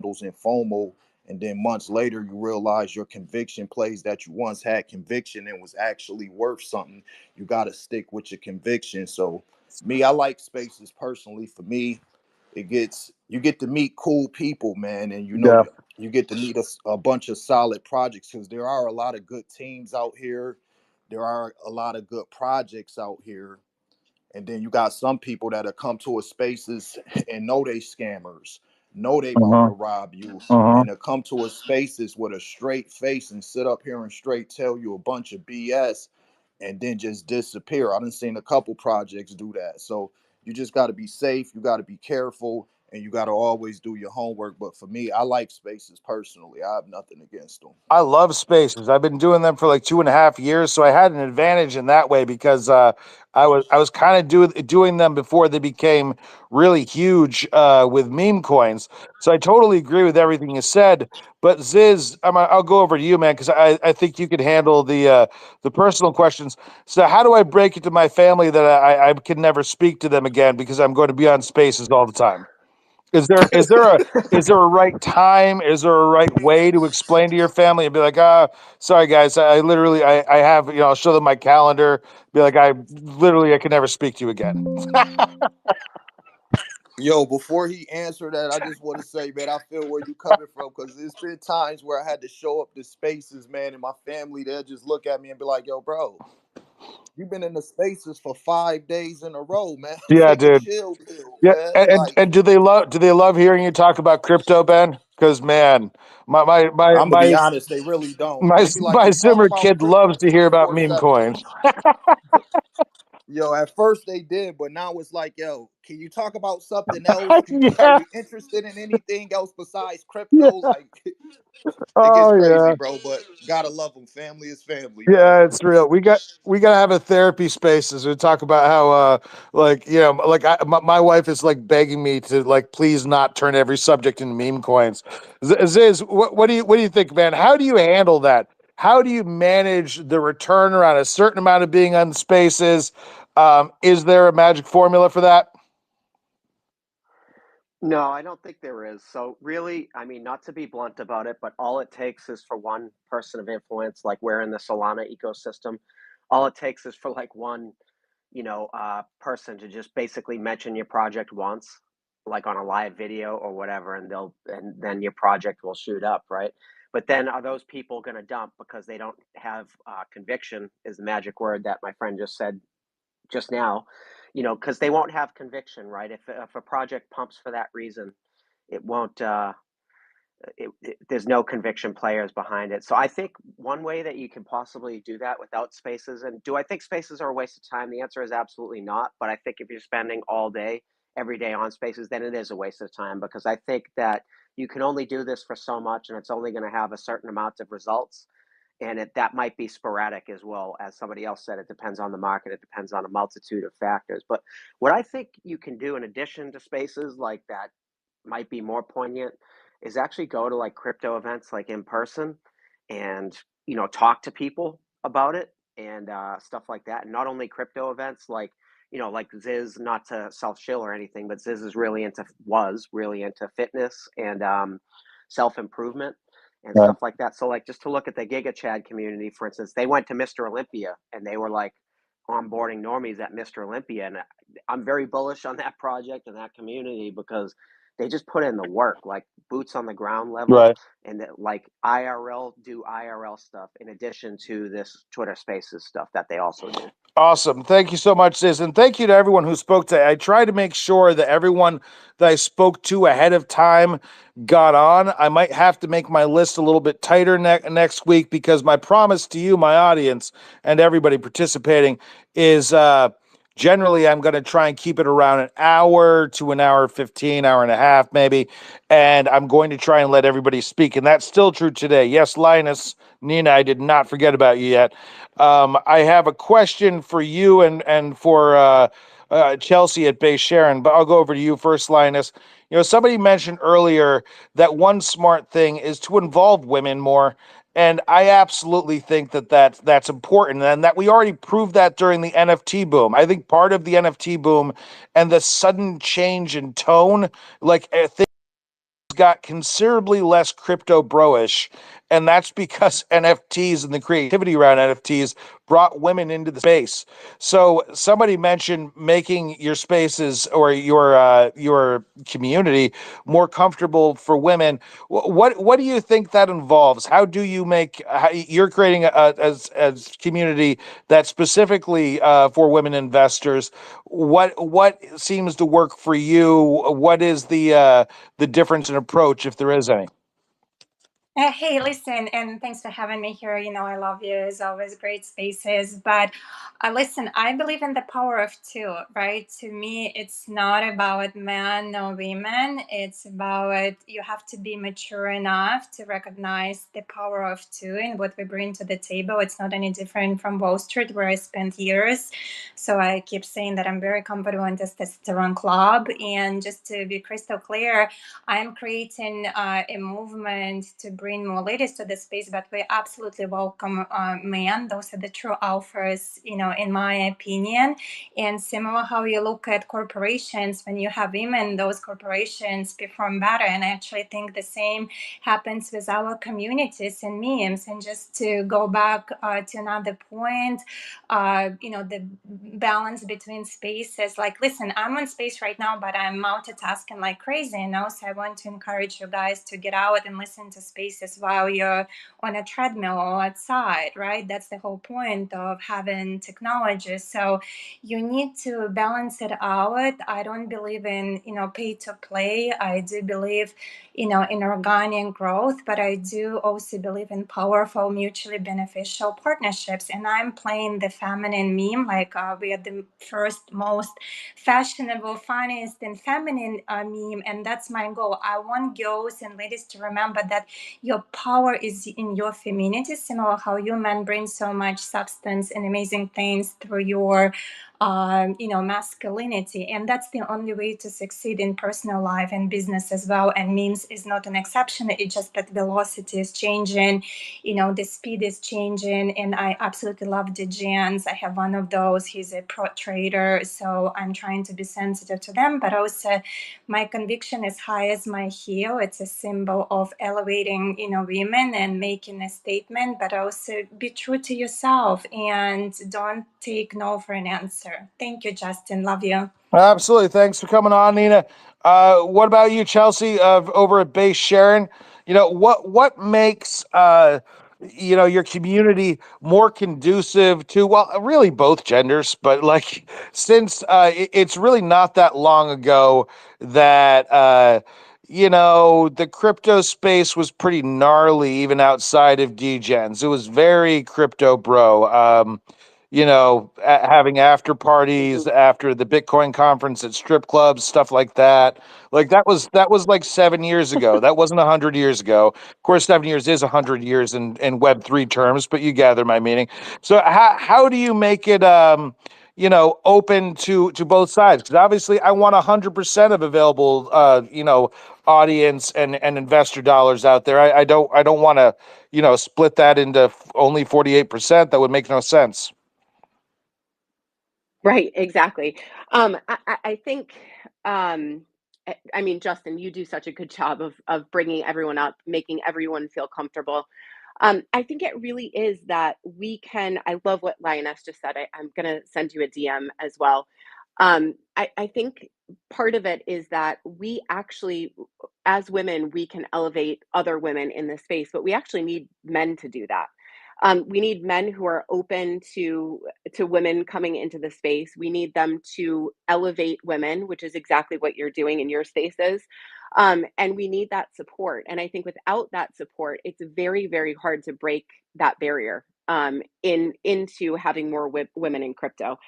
and FOMO, and then months later you realize your conviction plays that you once had conviction and was actually worth something. You got to stick with your conviction. So me, I like spaces personally. For me, it gets you get to meet cool people, man, and Yeah. you get to meet a bunch of solid projects because there are a lot of good teams out here. There are a lot of good projects out here, and then you got some people that have come to a spaces and know they scammers, know they about to Uh-huh. rob you, Uh-huh. and to come to a spaces with a straight face and sit up here and straight tell you a bunch of BS and then just disappear. I done seen a couple projects do that. So you just got to be safe. You got to be careful, and you got to always do your homework. But for me, I like spaces personally. I have nothing against them. I love spaces. I've been doing them for like 2.5 years, so I had an advantage in that way because I was kind of doing them before they became really huge with meme coins. So I totally agree with everything you said. But Ziz, I'll go over to you, man, because I think you could handle the personal questions. So how do I break it to my family that I can never speak to them again because I'm going to be on spaces all the time? Is there a right time? Is there a right way to explain to your family and be like, sorry guys, I literally I have, I'll show them my calendar, be like, I can never speak to you again. Yo, before he answered that, I just want to say, man, I feel where you coming from because there's been times where I had to show up to spaces, man, and my family they'll just look at me and be like, "Yo, bro, you've been in the spaces for 5 days in a row, man. Yeah, Take a dude. chill pill, Yeah, man." and do they love hearing you talk about crypto, Ben? Because man, my my my I'm gonna be my honest, they really don't. my They be like, my "You talk Zimmer about kid crypto loves to hear about meme 24/7." coins. Yo, at first they did, but now it's like, yo, can you talk about something else? Are Yeah, you interested in anything else besides crypto? yeah. Like, it gets Oh crazy, yeah. bro. But gotta love them. Family is family, man. Yeah, it's real. We gotta have a therapy spaces. We talk about how like like my wife is like begging me to like please not turn every subject into meme coins. Ziz, what do you think, man? How do you handle that? How do you manage the return around a certain amount of being on spaces? Is there a magic formula for that? No, I don't think there is. So really, I mean, not to be blunt about it, but all it takes is for one person of influence, like we're in the Solana ecosystem, all it takes is for like one, person to just basically mention your project once, like on a live video or whatever, and then your project will shoot up, right? But then are those people going to dump because they don't have conviction? Is the magic word that my friend just said just now, because they won't have conviction, right? If a project pumps for that reason, it won't. There's no conviction players behind it. So I think one way that you can possibly do that without spaces, and do I think spaces are a waste of time? The answer is absolutely not. But I think if you're spending all day, every day on spaces, then it is a waste of time because I think that you can only do this for so much, and it's only going to have a certain amount of results. And that might be sporadic as well. As somebody else said, it depends on the market. It depends on a multitude of factors. But what I think you can do in addition to spaces like that might be more poignant is actually go to like crypto events like in person and talk to people about it and stuff like that, and not only crypto events like like Ziz, not to self shill or anything, but Ziz is really into was really into fitness and self improvement and Right. stuff like that. So like just to look at the Giga Chad community, for instance, they went to Mr. Olympia and they were like onboarding normies at Mr. Olympia, and I'm very bullish on that project and that community because they just put in the work, like boots on the ground level, Right. and that like IRL do IRL stuff in addition to this Twitter Spaces stuff that they also do. Awesome. Thank you so much, sis. And thank you to everyone who spoke today. I tried to make sure that everyone that I spoke to ahead of time got on. I might have to make my list a little bit tighter next week because my promise to you, my audience, and everybody participating is generally I'm going to try and keep it around an hour to an hour 15, hour and a half, maybe. And I'm going to try and let everybody speak. And that's still true today. Yes, Linus, Nina, I did not forget about you yet. I have a question for you and for Chelsea at Bay Sharon, but I'll go over to you first, Linus. Somebody mentioned earlier that one smart thing is to involve women more. And I absolutely think that's important, and that we already proved that during the NFT boom. I think part of the NFT boom and the sudden change in tone, like got considerably less crypto broish, and that's because NFTs and the creativity around NFTs brought women into the space. So somebody mentioned making your spaces or your community more comfortable for women. What do you think that involves? How do you make you're creating as community that's specifically for women investors? What seems to work for you? What is the difference in approach, if there is any? Hey, listen, and thanks for having me here. You know, I love you. It's always great spaces. But listen, I believe in the power of two, right? To me, it's not about men or women. It's about you have to be mature enough to recognize the power of two and what we bring to the table. It's not any different from Wall Street, where I spent years. So I keep saying that I'm very comfortable in this testosterone club. And just to be crystal clear, I'm creating a movement to bring more ladies to the space, but we absolutely welcome men. Those are the true alphas, you know, in my opinion. And similar how you look at corporations, when you have women, those corporations perform better. And I actually think the same happens with our communities and memes. And just to go back to another point, you know, the balance between spaces. Like, listen, I'm on space right now, but I'm multitasking like crazy. And also, I want to encourage you guys to get out and listen to spaces while you're on a treadmill or outside, right? That's the whole point of having technology. So you need to balance it out. I don't believe in, you know, pay to play. I do believe, you know, in organic growth, but I do also believe in powerful, mutually beneficial partnerships. And I'm playing the feminine meme, like we are the first, most fashionable, funniest, and feminine meme, and that's my goal. I want girls and ladies to remember that your power is in your femininity, similar how you men bring so much substance and amazing things through your you know, masculinity. And that's the only way to succeed in personal life and business as well. And memes is not an exception. It's just that velocity is changing, you know, the speed is changing. And I absolutely love the Jans. I have one of those. He's a pro trader. So I'm trying to be sensitive to them. But also my conviction is high as my heel. It's a symbol of elevating, you know, women and making a statement, but also be true to yourself and don't take no for an answer. Thank you, Justin. Love you. Absolutely. Thanks for coming on, Nina. What about you, Chelsea, over at Base Sharon? You know, what makes you know, your community more conducive to, well, really both genders, but like since it's really not that long ago that you know, the crypto space was pretty gnarly even outside of DGens. It was very crypto bro. You know, having after parties after the Bitcoin conference at strip clubs, stuff like that. Like that was like 7 years ago. That wasn't 100 years ago. Of course, 7 years is 100 years in Web3 terms, but you gather my meaning. So how do you make it you know, open to both sides? Because obviously, I want 100% of available you know, audience and investor dollars out there. I don't want to, you know, split that into only 48%. That would make no sense. Right, exactly. I think, I mean, Justin, you do such a good job of bringing everyone up, making everyone feel comfortable. I think it really is that we can. I love what Lioness just said. I'm gonna send you a DM as well. I think part of it is that we actually, as women, we can elevate other women in this space, but we actually need men to do that. We need men who are open to women coming into the space. We need them to elevate women, which is exactly what you're doing in your spaces. And we need that support. And I think without that support, it's very, very hard to break that barrier into having more women in crypto.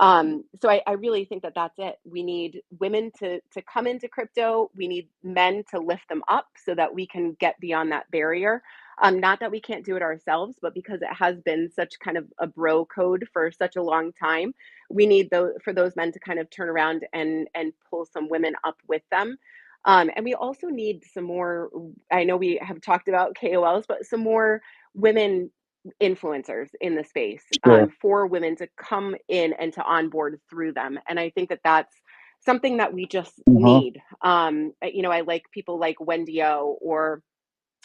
So I really think that that's it. We need women to come into crypto. We need men to lift them up so that we can get beyond that barrier. Not that we can't do it ourselves, but because it has been such kind of a bro code for such a long time, we need those men to kind of turn around and pull some women up with them. And we also need some more. I know we have talked about KOLs, but some more women influencers in the space Sure. for women to come in and to onboard through them. And I think that that's something that we just Mhm. need. You know, I like people like Wendy O, or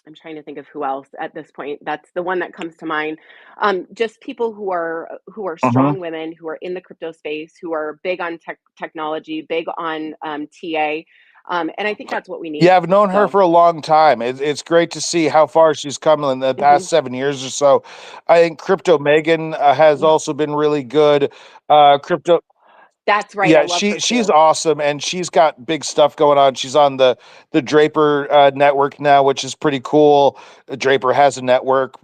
I'm trying to think of who else at this point. That's the one that comes to mind. Just people who are Mhm. strong women, who are in the crypto space, who are big on technology, big on TA, and I think that's what we need. Yeah, I've known her So, for a long time. It's great to see how far she's come in the mhm. past 7 years or so. I think Crypto Megan has Yeah, also been really good. Crypto that's right. I Yeah, love her she's too. awesome, and she's got big stuff going on. She's on the Draper network now, which is pretty cool. Draper has a network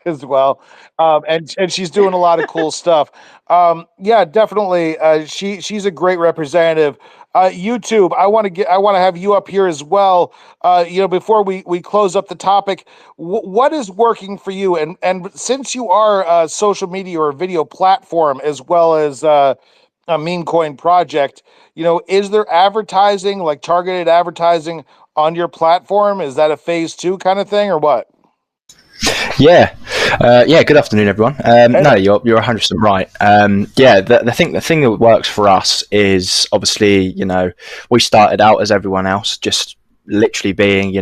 as well, and she's doing a lot of cool stuff. Yeah, definitely. She's a great representative. YouTube, I want to have you up here as well. Before we close up the topic, what is working for you? And since you are a social media or video platform as well as a meme coin project, is there advertising, like targeted advertising on your platform? Is that a phase two kind of thing or what? Yeah, yeah. Good afternoon, everyone. And No, you're 100% right. Yeah, the thing that works for us is obviously, we started out as everyone else, just literally being,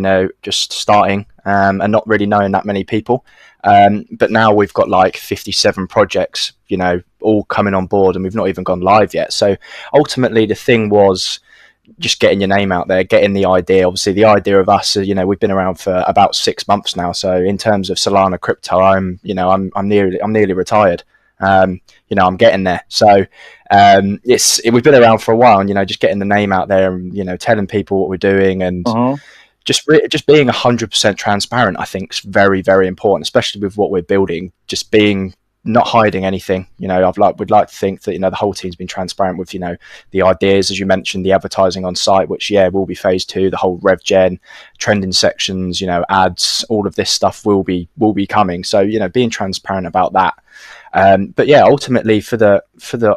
just starting and not really knowing that many people. But now we've got like 57 projects, all coming on board, and we've not even gone live yet. So ultimately, the thing was just getting your name out there, getting the idea. Obviously, the idea of us, we've been around for about 6 months now. So in terms of Solana crypto, I'm nearly retired. I'm getting there. So we've been around for a while, and just getting the name out there, and telling people what we're doing, and Mhm. just being 100% transparent. I think is very, very important, especially with what we're building. Just being not hiding anything. We'd like to think that the whole team's been transparent with the ideas, as you mentioned, the advertising on site, which will be phase two. The whole rev gen, trending sections, ads, all of this stuff will be coming. So being transparent about that. But yeah, ultimately for the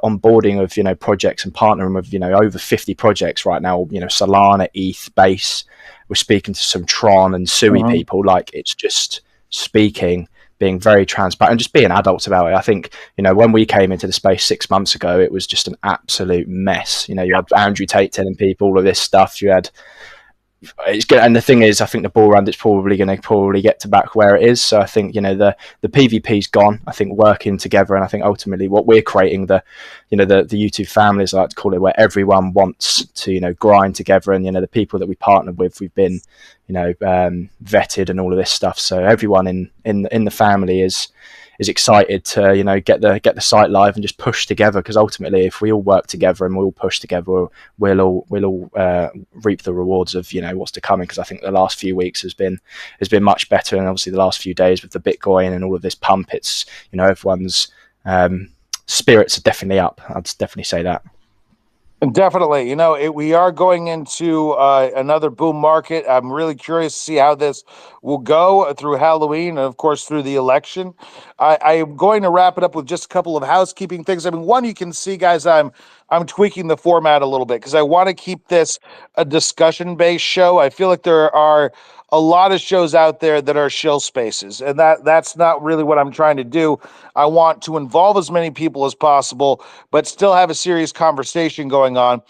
onboarding of projects and partnering with over 50 projects right now, Solana, ETH, Base. We're speaking to some Tron and Sui Mhm. people. Like, it's just speaking, being very transparent, and just being adults about it. I think when we came into the space 6 months ago, it was just an absolute mess. You had Andrew Tate telling people all of this stuff. You had it's good, and the thing is, I think the ball round it's probably going to get to back where it is. So I think the PvP's gone. I think working together, and I think ultimately what we're creating, the YouTube family, as I like to call it, where everyone wants to grind together, and the people that we partnered with, we've been vetted and all of this stuff. So everyone in the family is excited to get the site live and just push together, because ultimately if we all work together and we all push together, we'll all reap the rewards of what's to come. Because I think the last few weeks has been much better, and obviously the last few days with the Bitcoin and all of this pump, it's everyone's spirits are definitely up. I'd definitely say that. Definitely. We are going into another boom market. I'm really curious to see how this will go through Halloween and, of course, through the election. I am going to wrap it up with just a couple of housekeeping things. I mean, one, you can see, guys, I'm tweaking the format a little bit because I want to keep this a discussion-based show. I feel like there are a lot of shows out there that are shill spaces, and that's not really what I'm trying to do. I want to involve as many people as possible, but still have a serious conversation going on.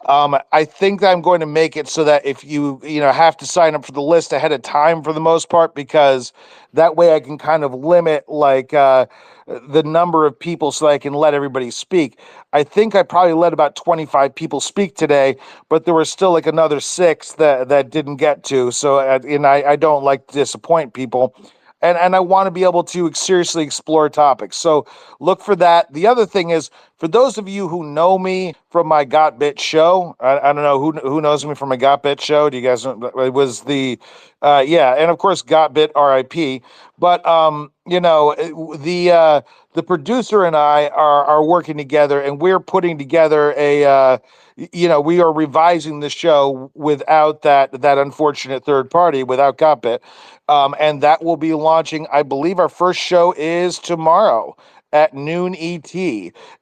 I think that I'm going to make it so that if you have to sign up for the list ahead of time for the most part, because that way I can kind of limit like the number of people so that I can let everybody speak. I think I probably let about 25 people speak today, but there were still like another six that didn't get to. So and I don't like to disappoint people. And I want to be able to seriously explore topics. So look for that. The other thing is, for those of you who know me from my Got Bit show, I don't know who knows me from my Got Bit show. Do you guys know? It was yeah, and of course Got Bit RIP. But the producer and I are working together, and we're putting together we are revising the show without that unfortunate third party, without Got Bit. And that will be launching. I believe our first show is tomorrow at noon ET,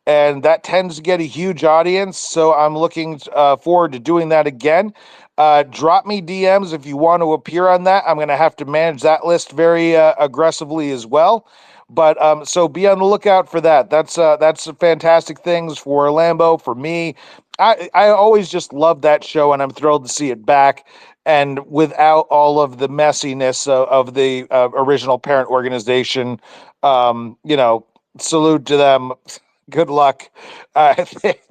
and that tends to get a huge audience. So I'm looking forward to doing that again. Drop me DMs if you want to appear on that. I'm going to have to manage that list very aggressively as well. But so be on the lookout for that. That's fantastic things for Lambo, for me. I always just love that show, and I'm thrilled to see it back, and without all of the messiness of the original parent organization. You know, salute to them. Good luck.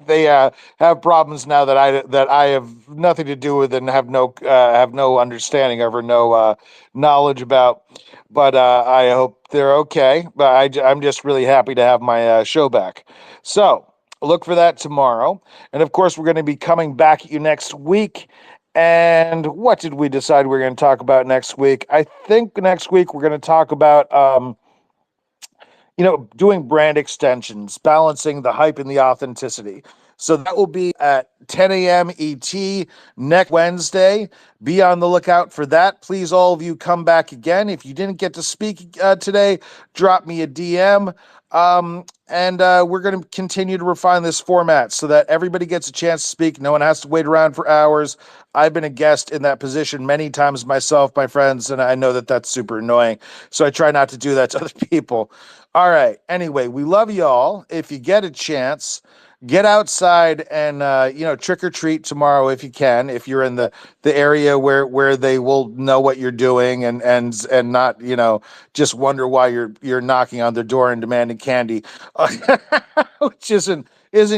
They have problems now that I have nothing to do with and have no understanding of or no knowledge about. But I hope they're okay. But I'm just really happy to have my show back. So look for that tomorrow. And of course, we're going to be coming back at you next week. And what did we decide we are going to talk about next week? I think next week we're going to talk about doing brand extensions, balancing the hype and the authenticity. So that will be at 10 a.m. ET next Wednesday. Be on the lookout for that. Please, all of you, come back again. If you didn't get to speak today, drop me a DM. And we're going to continue to refine this format so that everybody gets a chance to speak. No one has to wait around for hours. I've been a guest in that position many times myself, my friends, and I know that that's super annoying. So I try not to do that to other people. All right. Anyway, we love you all. If you get a chance, get outside and trick or treat tomorrow if you can. If you're in the area where they will know what you're doing and not just wonder why you're knocking on their door and demanding candy, which isn't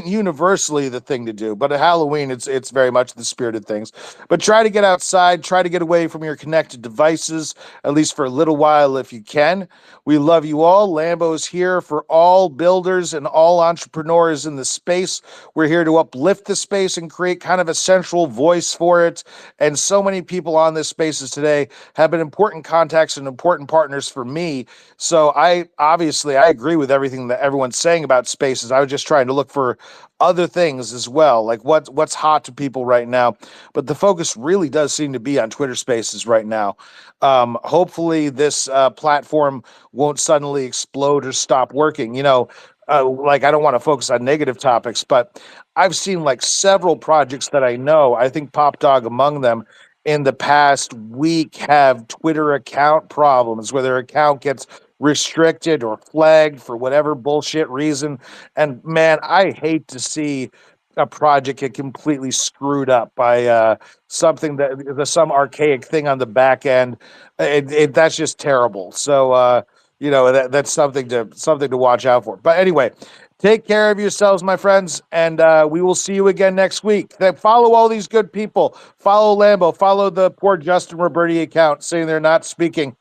universally the thing to do. But at Halloween, it's very much the spirit of things. But try to get outside. Try to get away from your connected devices at least for a little while if you can. We love you all. Lambo's here for all builders and all entrepreneurs in the space. We're here to uplift the space and create kind of a central voice for it. And so many people on this spaces today have been important contacts and important partners for me. So I agree with everything that everyone's saying about spaces. I was just trying to look for other things as well, like what's hot to people right now. But the focus really does seem to be on Twitter Spaces right now. Hopefully, this platform won't suddenly explode or stop working. Like I don't want to focus on negative topics, but I've seen like several projects that I know, I think Pop Dog among them, in the past week have Twitter account problems where their account gets restricted or flagged for whatever bullshit reason. And man, I hate to see a project get completely screwed up by something some archaic thing on the back end. That's just terrible. So that's something to watch out for. But anyway, take care of yourselves, my friends, and we will see you again next week. Follow all these good people. Follow Lambo. Follow the poor Justin Roberti account saying they're not speaking.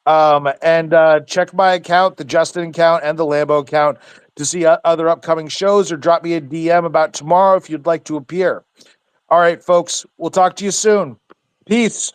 And check my account, the Justin account, and the Lambo account to see other upcoming shows, or drop me a DM about tomorrow if you'd like to appear. All right, folks, we'll talk to you soon. Peace.